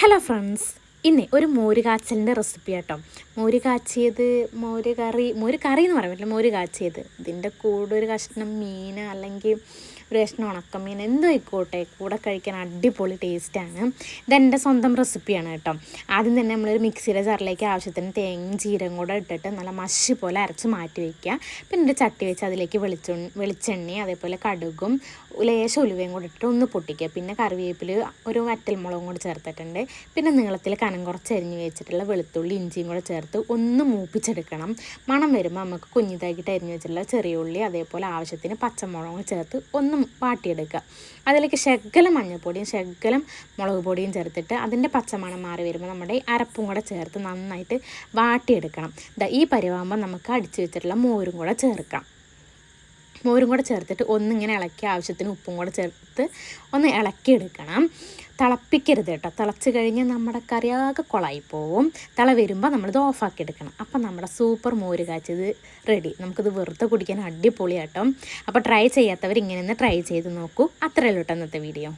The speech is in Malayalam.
ഹലോ ഫ്രണ്ട്സ്, ഇന്ന് ഒരു മോര് കാച്ചലിൻ്റെ റെസിപ്പി കേട്ടോ. മോര് കാച്ചിയത്, മോര് കറി എന്ന് പറയാൻ പറ്റില്ല, മോര് കാച്ചിയത്. ഇതിൻ്റെ കൂടെ ഒരു കഷ്ണം മീൻ അല്ലെങ്കിൽ ഒരു കഷ്ണം ഉണക്കമീൻ എന്തോ ആയിക്കോട്ടെ, കൂടെ കഴിക്കാൻ അടിപൊളി ടേസ്റ്റാണ്. ഇതെൻ്റെ സ്വന്തം റെസിപ്പിയാണ് കേട്ടോ. ആദ്യം തന്നെ നമ്മളൊരു മിക്സിയുടെ ജാറിലേക്ക് ആവശ്യത്തിന് തേങ്ങയും ജീരകം കൂടെ ഇട്ടിട്ട് നല്ല മഷി പോലെ അരച്ച് മാറ്റി വയ്ക്കുക. പിന്നെ ഒരു ചട്ടി വെച്ച് അതിലേക്ക് വെളിച്ചെണ്ണയും അതേപോലെ കടുകും ലേശം ഉലുവയും കൂടെ ഇട്ടിട്ട് ഒന്ന് പൊട്ടിക്കുക. പിന്നെ കറിവേപ്പില ഒരു വറ്റൽമുളകും കൂടി ചേർത്തിട്ടുണ്ട്. പിന്നെ നീളത്തിൽ കനം കുറച്ച് അരിഞ്ഞ് വെച്ചിട്ടുള്ള വെളുത്തുള്ളി ഇഞ്ചിയും കൂടെ ചേർത്ത് ഒന്ന് മൂപ്പിച്ചെടുക്കണം. മണം വരുമ്പോൾ നമുക്ക് കുഞ്ഞിതാക്കിയിട്ട് അരിഞ്ഞ് വെച്ചിട്ടുള്ള ചെറിയ ഉള്ളി അതേപോലെ ആവശ്യത്തിന് പച്ചമുളകും ചേർത്ത് ഒന്ന് വാട്ടിയെടുക്കുക. അതിലേക്ക് ശകലം മഞ്ഞൾപ്പൊടിയും ശകലം മുളക് പൊടിയും ചേർത്തിട്ട് അതിൻ്റെ പച്ചമണം മാറി വരുമ്പോൾ നമ്മുടെ അരപ്പും കൂടെ ചേർത്ത് നന്നായിട്ട് വാട്ടിയെടുക്കണം. ഈ പരിവാകുമ്പോൾ നമുക്ക് അടിച്ച് വെച്ചിട്ടുള്ള മോരും കൂടെ ചേർക്കാം. മോരും കൂടെ ചേർത്തിട്ട് ഒന്നിങ്ങനെ ഇളക്കി ആവശ്യത്തിന് ഉപ്പും കൂടെ ചേർത്ത് ഒന്ന് ഇളക്കിയെടുക്കണം. തിളപ്പിക്കരുത് കേട്ടോ. തിളച്ച് കഴിഞ്ഞ് നമ്മുടെ കറിയാകെ കുളമായി പോവും. തിള വരുമ്പോൾ നമ്മളിത് ഓഫാക്കി എടുക്കണം. അപ്പം നമ്മുടെ സൂപ്പർ മോര് കാച്ചിയത് റെഡി. നമുക്കിത് വെറുതെ കുടിക്കാൻ അടിപൊളിയാട്ടോ. അപ്പോൾ ട്രൈ ചെയ്യാത്തവർ ഇങ്ങനെ ഒന്ന് ട്രൈ ചെയ്ത് നോക്കൂ. അത്രയേ ഉള്ളൂ കേട്ടോ ഇന്നത്തെ വീഡിയോ.